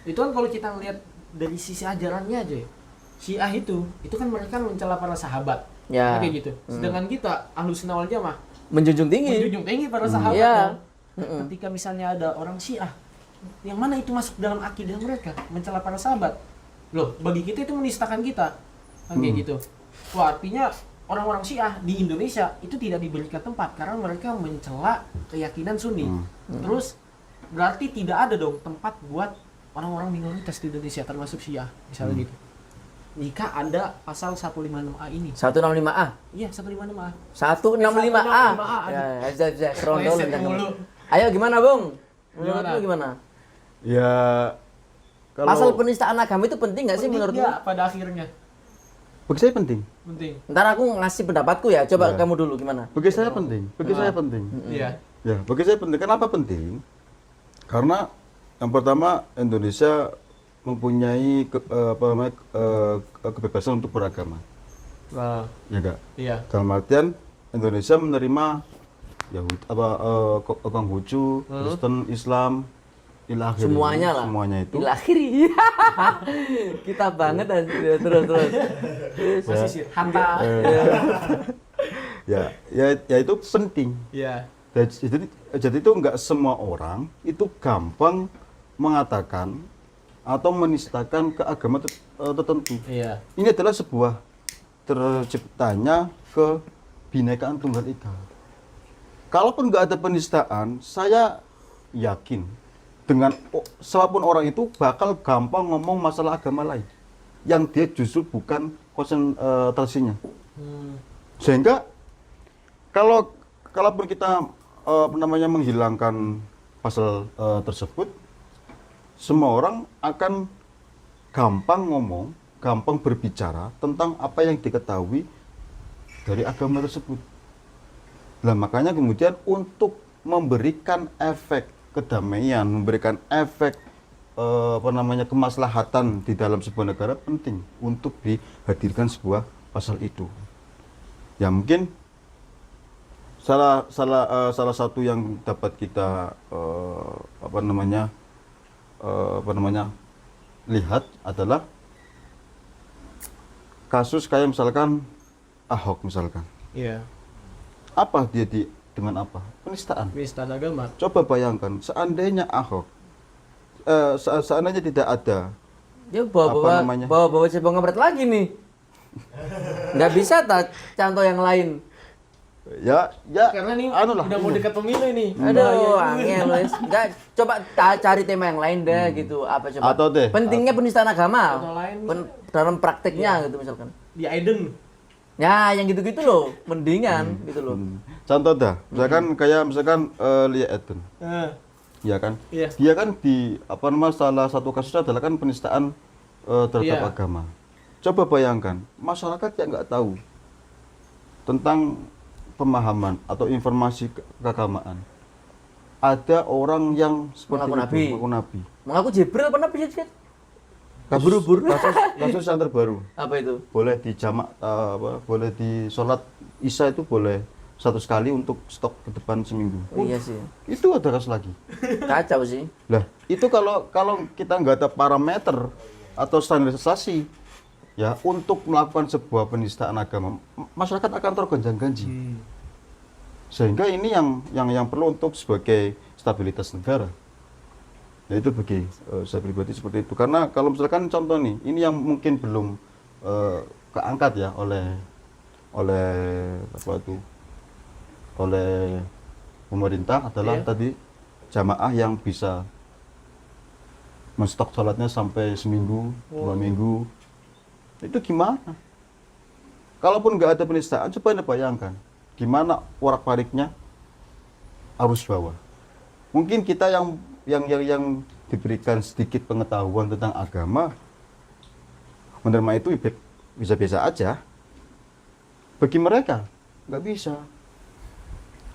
itu kan kalau kita ngelihat dari sisi ajarannya aja ya, Syiah itu kan mereka mencela para sahabat. Ya. Kayak gitu. Sedangkan kita Ahlussunnah wal Jamaah Menjunjung tinggi. menjunjung tinggi para sahabat. Iya. dong. Ketika misalnya ada orang Syiah, yang mana itu masuk dalam akidah mereka, mencela para sahabat. Loh, bagi kita itu menistakan kita. Kan kayak gitu. Wah, artinya orang-orang Syiah di Indonesia itu tidak diberikan tempat karena mereka mencela keyakinan Sunni. Terus berarti tidak ada dong tempat buat orang-orang minoritas di Indonesia termasuk Syiah misalnya gitu. Jika ada pasal 156A ini. 165A. Iya, 156A. 165A. 165A. Ya, serondol. Meleset mulu. Ayo gimana, Bung? Menurut Gimana? lu gimana? Ya kalau Pasal penistaan agama itu penting nggak sih Penting menurut lu? nggak pada akhirnya? bagi saya penting. Penting. Ntar aku ngasih pendapatku ya. Coba Ya. kamu dulu gimana? Bagi saya penting. Bagi saya penting. Iya. Ya, bagi saya penting. Kenapa penting? Karena yang pertama Indonesia mempunyai kebebasan untuk beragama. Nah, Ya enggak? iya. Dalam artian Indonesia menerima Yahudi Konghucu, Kristen, Islam, ila akhirih. Semuanya lah. Semuanya itu. Ila akhiri. Kita banget aja. Terus. Posisi Hatta. Ya itu penting. Iya. Jadi itu enggak semua orang itu gampang mengatakan atau menistakan ke agama tertentu. Iya. Ini adalah sebuah terciptanya kebinekaan tunggal ika. Kalaupun nggak ada penistaan, saya yakin dengan siapapun orang itu bakal gampang ngomong masalah agama lain yang dia justru bukan konsentrasinya. Sehingga kalaupun kita menghilangkan pasal tersebut, semua orang akan gampang ngomong, gampang berbicara tentang apa yang diketahui dari agama tersebut. Nah, makanya kemudian untuk memberikan efek kedamaian, memberikan efek kemaslahatan di dalam sebuah negara penting untuk dihadirkan sebuah pasal itu. Ya mungkin salah satu yang dapat kita lihat adalah kasus kayak misalkan Ahok misalkan. Iya. Apa dia dengan apa? Penistaan. Penistaan agama. Coba bayangkan seandainya Ahok seandainya tidak ada Dia Apa namanya? bawa cebong ngabret lagi nih. Nggak bisa tak contoh yang lain. ya Karena nih anu lah, udah mau iya. dekat pemilu ini. Aduh, angel wes. Enggak, coba cari tema yang lain deh gitu. Apa coba? Atau deh, Pentingnya penistaan agama. Contoh lain. Dalam prakteknya gitu misalkan. Di Aiden. Ya, yang gitu-gitu loh, mendingan gitu loh. Contoh dah, misalkan Lia Eden, ya kan? Iya. Dia kan salah satu kasusnya adalah kan penistaan terhadap Iya. agama. Coba bayangkan, masyarakat yang nggak tahu tentang pemahaman atau informasi keagamaan. Ada orang yang seperti Mengaku nabi. mengaku nabi. Mengaku Jibril apa nabi sih? Kasus yang terbaru. Apa itu? Boleh dijamak, boleh di sholat isya itu boleh 100 kali untuk stok ke depan seminggu. Oh, iya sih. Itu ada kasus lagi. Kacau sih. Lah, itu kalau kita nggak ada parameter atau standarisasi ya untuk melakukan sebuah penistaan agama, masyarakat akan tergonjang-ganjing. Sehingga ini yang perlu untuk sebagai stabilitas negara. Ya itu bagi saya pribadi seperti itu. Karena kalau misalkan contoh nih, ini yang mungkin belum keangkat ya oleh pemerintah adalah tadi jamaah yang bisa menstok sholatnya sampai seminggu, 2 minggu. Itu gimana? Kalaupun nggak ada penistaan, coba Anda bayangkan gimana warak-wariknya arus bawah. Mungkin kita yang diberikan sedikit pengetahuan tentang agama menerima itu bisa-bisa aja. Bagi mereka nggak bisa,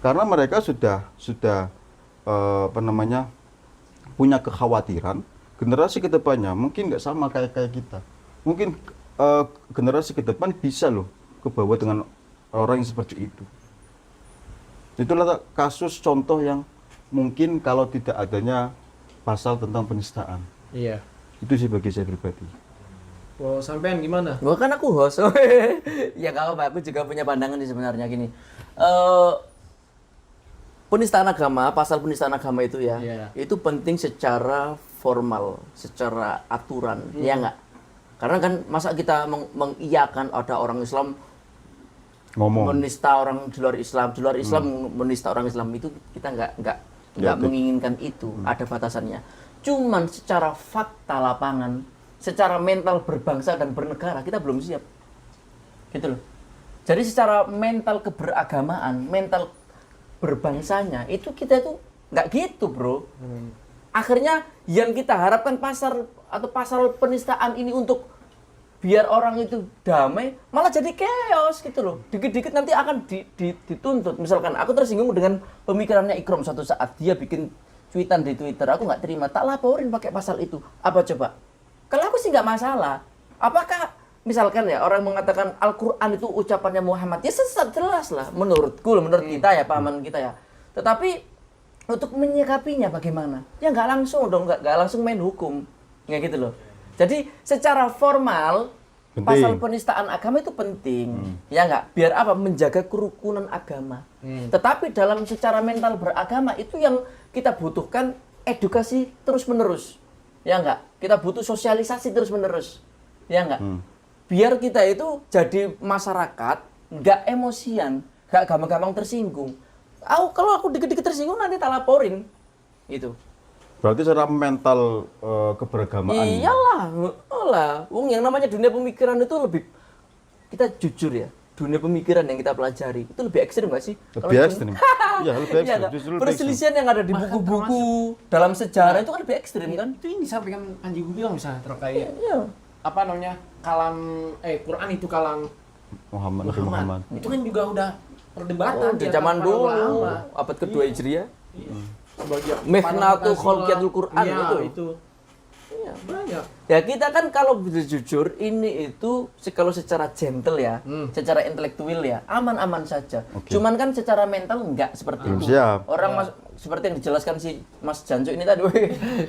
karena mereka sudah punya kekhawatiran generasi kedepannya mungkin nggak sama kayak kita. Mungkin generasi ke depan bisa loh kebawa dengan orang yang seperti itu. Itulah kasus contoh yang mungkin kalau tidak adanya pasal tentang penistaan. Iya. Itu sih bagi saya pribadi. Kalau sampean gimana? Gua kan aku host. Ya kalau aku juga punya pandangan sih sebenarnya gini. Penistaan agama, pasal penistaan agama itu ya, itu penting secara formal, secara aturan, ya enggak? Karena kan masa kita mengiyakan ada orang Islam Ngomong. menista orang di luar Islam, menista orang Islam itu kita nggak Ya, menginginkan itu, ada batasannya. Cuman secara fakta lapangan, secara mental berbangsa dan bernegara kita belum siap, gitu loh. Jadi secara mental keberagamaan, mental berbangsanya itu kita itu nggak gitu, bro. Akhirnya yang kita harapkan pasar penistaan ini untuk biar orang itu damai, malah jadi chaos gitu loh. Dikit-dikit nanti akan dituntut. Misalkan aku tersinggung dengan pemikirannya Ikrom suatu saat dia bikin cuitan di Twitter, aku nggak terima, tak laporin pakai pasal itu. Apa coba? Kalau aku sih nggak masalah. Apakah misalkan ya orang mengatakan Al-Quran itu ucapannya Muhammad, ya sesat jelas lah menurut kita ya, pahaman kita ya. Tetapi untuk menyikapinya bagaimana? Ya nggak langsung dong, nggak langsung main hukum, nggak gitu loh. Jadi secara formal Penting. pasal penistaan agama itu penting, ya nggak? Biar apa? Menjaga kerukunan agama. Tetapi dalam secara mental beragama itu yang kita butuhkan edukasi terus menerus, ya nggak? Kita butuh sosialisasi terus menerus, ya nggak? Biar kita itu jadi masyarakat nggak emosian, nggak gampang-gampang tersinggung. Kalau aku dikit-dikit tersinggung nanti tak laporin, itu. Berarti secara mental keberagamaan. Iyalah, wong yang namanya dunia pemikiran itu lebih, kita jujur ya, dunia pemikiran yang kita pelajari itu lebih ekstrim nggak sih? Lebih ekstrim. Iya, lebih Iya ekstrim. nggak? Justru lebih ekstrim. Perselisihan yang ada di buku-buku dalam sejarah itu kan lebih ekstrim kan? Itu yang disampaikan Panji Gumilang misalnya terkait Iya. apa namanya kalam Quran itu kalam Nabi Muhammad. itu kan juga udah perdebatan Di antara zaman para dulu, ulama. abad kedua Hijriah. Sebagai Mihnatu para Khalqiyatul Quran iya, itu. Iya, banyak. Ya kita kan kalau jujur ini itu kalau secara gentle ya, secara intelektual ya, aman-aman saja. Oke. Cuman kan secara mental enggak seperti Belum itu. siap. Orang seperti yang dijelaskan si Mas Janjo ini tadi.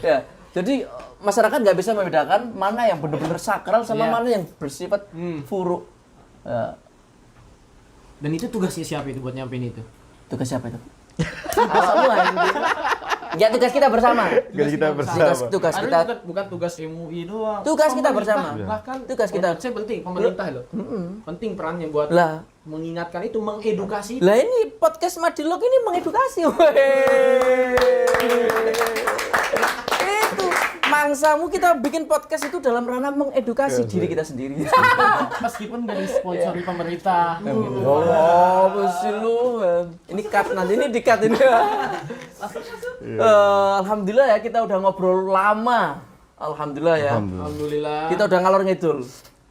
Ya. Jadi masyarakat nggak bisa membedakan mana yang benar-benar sakral sama Iya. mana yang bersifat furuk. Ya. Dan itu tugasnya siapa itu buat nyampein itu? Tugas siapa itu? Kamu anjing. Ya tugas kita bersama. Tugas kita bersama. Tugas Aduh, kita. bukan tugas MUI doang. Tugas kita Pemerintah, bersama. Bahkan Tugas kita. saya penting pemerintah loh. Penting perannya buat Lah, mengingatkan itu, mengedukasi. lah ini podcast Madilog ini mengedukasi. Itu mangsamu kita bikin podcast itu dalam ranah mengedukasi diri kita sendiri. Meskipun dari sponsori pemerintah. Gitu. Oh, mesti lu. Ini cut nanti, ini di-cut ini. Alhamdulillah ya kita udah ngobrol lama. Alhamdulillah ya. Alhamdulillah. Kita udah ngalor ngidul.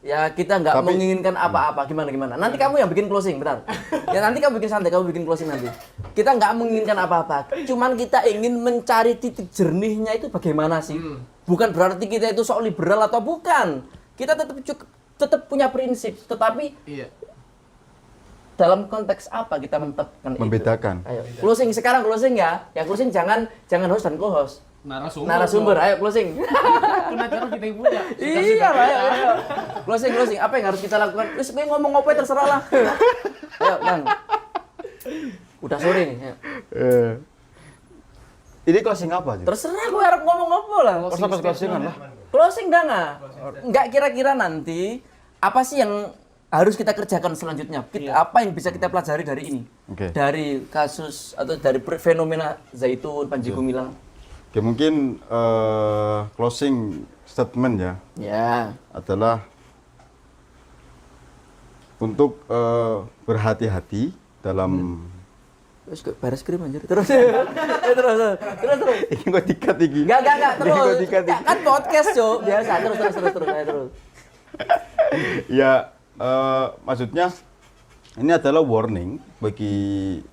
Ya kita nggak Tapi- menginginkan apa-apa, gimana. Nanti kamu yang bikin closing, bentar. Ya nanti kamu bikin santai, kamu bikin closing nanti. Kita nggak menginginkan apa-apa, cuman kita ingin mencari titik jernihnya itu bagaimana sih? Bukan berarti kita itu sok liberal atau bukan. Kita tetap punya prinsip, tetapi Iya. dalam konteks apa kita menetapkan Membedakan. itu? Ayo, closing sekarang closing ya. Ya closing jangan host dan co-host. Narasumber. Ayo closing. Penacara kita yang punya. Iya, ayo. Closing. Apa yang harus kita lakukan? Terus gue ngomong apa ya terserah lah. Ayo, Bang. Udah sore nih. Ayo. Ini closing apa aja? Terserah gue harap ngomong apa lah. Closingan lah. Closing dah nggak? Nggak kira-kira nanti apa sih yang harus kita kerjakan selanjutnya? Apa yang bisa kita pelajari dari ini? Oke. Dari kasus atau dari fenomena Zaitun, Panji Gumilang. Oke, mungkin closing statement ya Ya. adalah untuk berhati-hati dalam Terus baris krim anjir. Terus. Terus. ini kok dikat iki. Enggak, terus. Ini kok dikat iki. Kan podcast, Cuk. Biasa, terus. Ya, maksudnya ini adalah warning bagi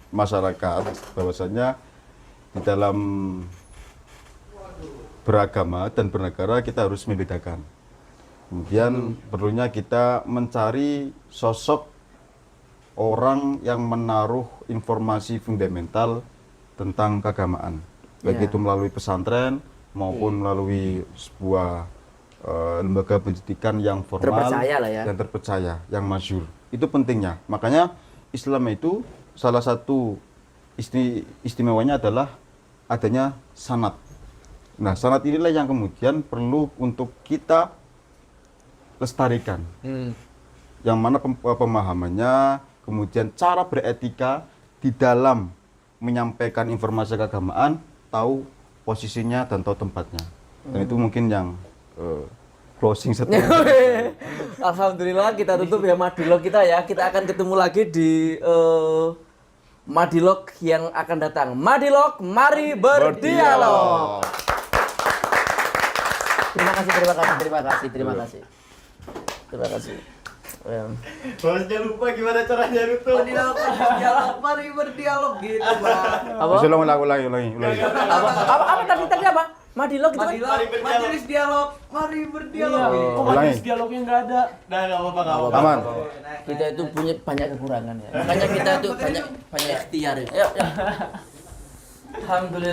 masyarakat bahwasanya di dalam beragama dan bernegara kita harus membedakan. Kemudian perlunya kita mencari sosok orang yang menaruh informasi fundamental tentang keagamaan, baik Ya. itu melalui pesantren maupun melalui sebuah lembaga pendidikan yang formal, Terpercaya lah ya. yang terpercaya, yang masyhur. Itu pentingnya. Makanya Islam itu salah satu istimewanya adalah adanya sanad. Nah, sanad inilah yang kemudian perlu untuk kita lestarikan. Yang mana pemahamannya kemudian cara beretika di dalam menyampaikan informasi keagamaan, tahu posisinya dan tahu tempatnya. Dan itu mungkin yang closing statement. Alhamdulillah kita tutup ya Madilog kita ya. Kita akan ketemu lagi di Madilog yang akan datang. Madilog, mari berdialog. Terima kasih. Bosnya lupa gimana caranya nutup. Mari berdialog gitu, Pak. Bisa ulangi. Apa tadi apa? Madilog gitu kan? Majelis dialog, mari berdialog. Kok Ulangi. majelis dialognya nggak ada? Nah, enggak apa-apa. Aman. Kita itu punya banyak kekurangan ya. Makanya kita itu banyak ikhtiar ya. Alhamdulillah.